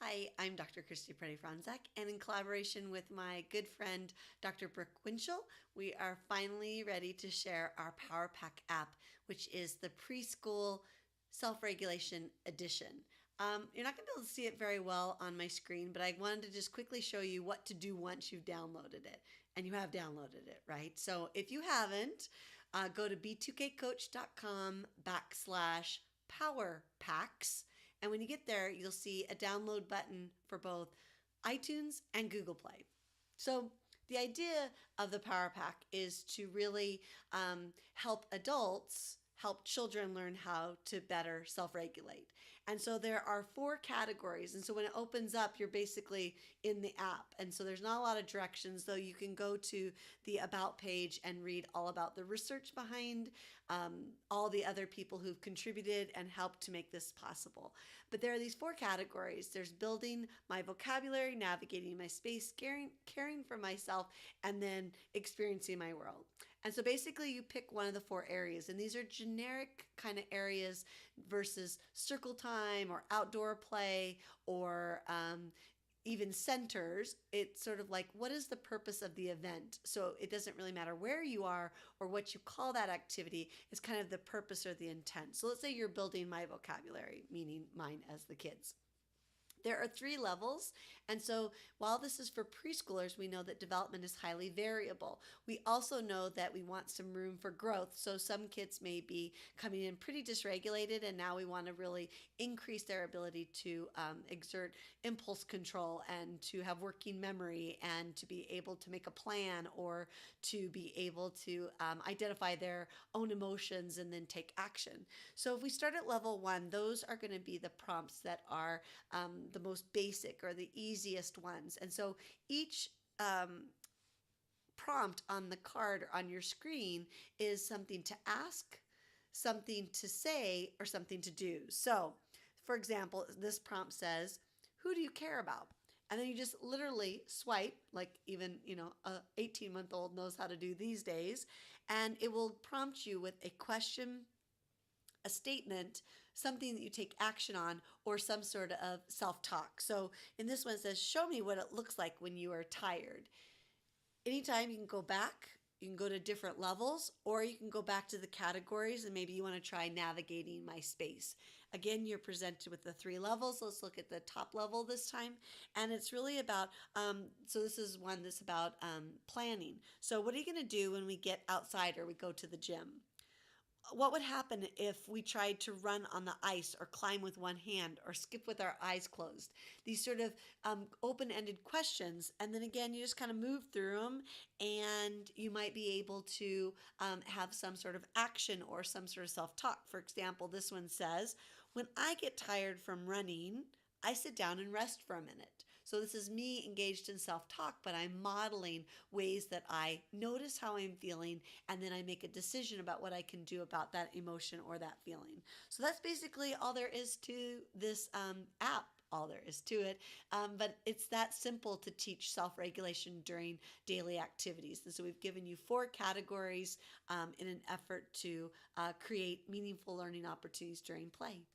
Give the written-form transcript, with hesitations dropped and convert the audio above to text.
Hi, I'm Dr. Pretti-Frontczak, and in collaboration with my good friend Dr. Brooke Winchell, we are finally ready to share our Power Pack app, which is the preschool self-regulation edition. You're not going to be able to see it very well on my screen, but I wanted to just quickly show you what to do once you've downloaded it. And you have downloaded it, right? So if you haven't, go to b2kcoach.com/power packs. And when you get there, you'll see a download button for both iTunes and Google Play. So the idea of the Power Pack is to really help adults help children learn how to better self-regulate. And so there are 4 categories. And so when it opens up, you're basically in the app. And so there's not a lot of directions, though you can go to the About page and read all about the research behind all the other people who've contributed and helped to make this possible. But there are these 4 categories. There's building my vocabulary, navigating my space, caring for myself, and then experiencing my world. And so basically you pick one of the 4 areas, and these are generic kind of areas versus circle time or outdoor play or even centers. It's sort of like, what is the purpose of the event? So it doesn't really matter where you are or what you call that activity. It's kind of the purpose or the intent. So let's say you're building my vocabulary, meaning mine as the kids. There are 3 levels, and so while this is for preschoolers, we know that development is highly variable. We also know that we want some room for growth, so some kids may be coming in pretty dysregulated, and now we want to really increase their ability to exert impulse control and to have working memory and to be able to make a plan or to be able to identify their own emotions and then take action. So if we start at level 1, those are going to be the prompts that are the most basic or the easiest ones. And so each prompt on the card or on your screen is something to ask, something to say, or something to do. So, for example, this prompt says, who do you care about? And then you just literally swipe, like even, a 18-month-old knows how to do these days, and it will prompt you with a question, a statement, something that you take action on, or some sort of self-talk. So in this one it says, show me what it looks like when you are tired. Anytime you can go back, you can go to different levels, or you can go back to the categories and maybe you want to try navigating my space. Again, you're presented with the 3 levels. Let's look at the top level this time. And it's really about, so this is one that's about planning. So what are you going to do when we get outside or we go to the gym? What would happen if we tried to run on the ice or climb with one hand or skip with our eyes closed? These sort of open-ended questions. And then again, you just kind of move through them and you might be able to have some sort of action or some sort of self-talk. For example, this one says, when I get tired from running, I sit down and rest for a minute. So this is me engaged in self-talk, but I'm modeling ways that I notice how I'm feeling, and then I make a decision about what I can do about that emotion or that feeling. So that's basically all there is to this app. All there is to it, but it's that simple to teach self-regulation during daily activities. And so we've given you 4 categories in an effort to create meaningful learning opportunities during play.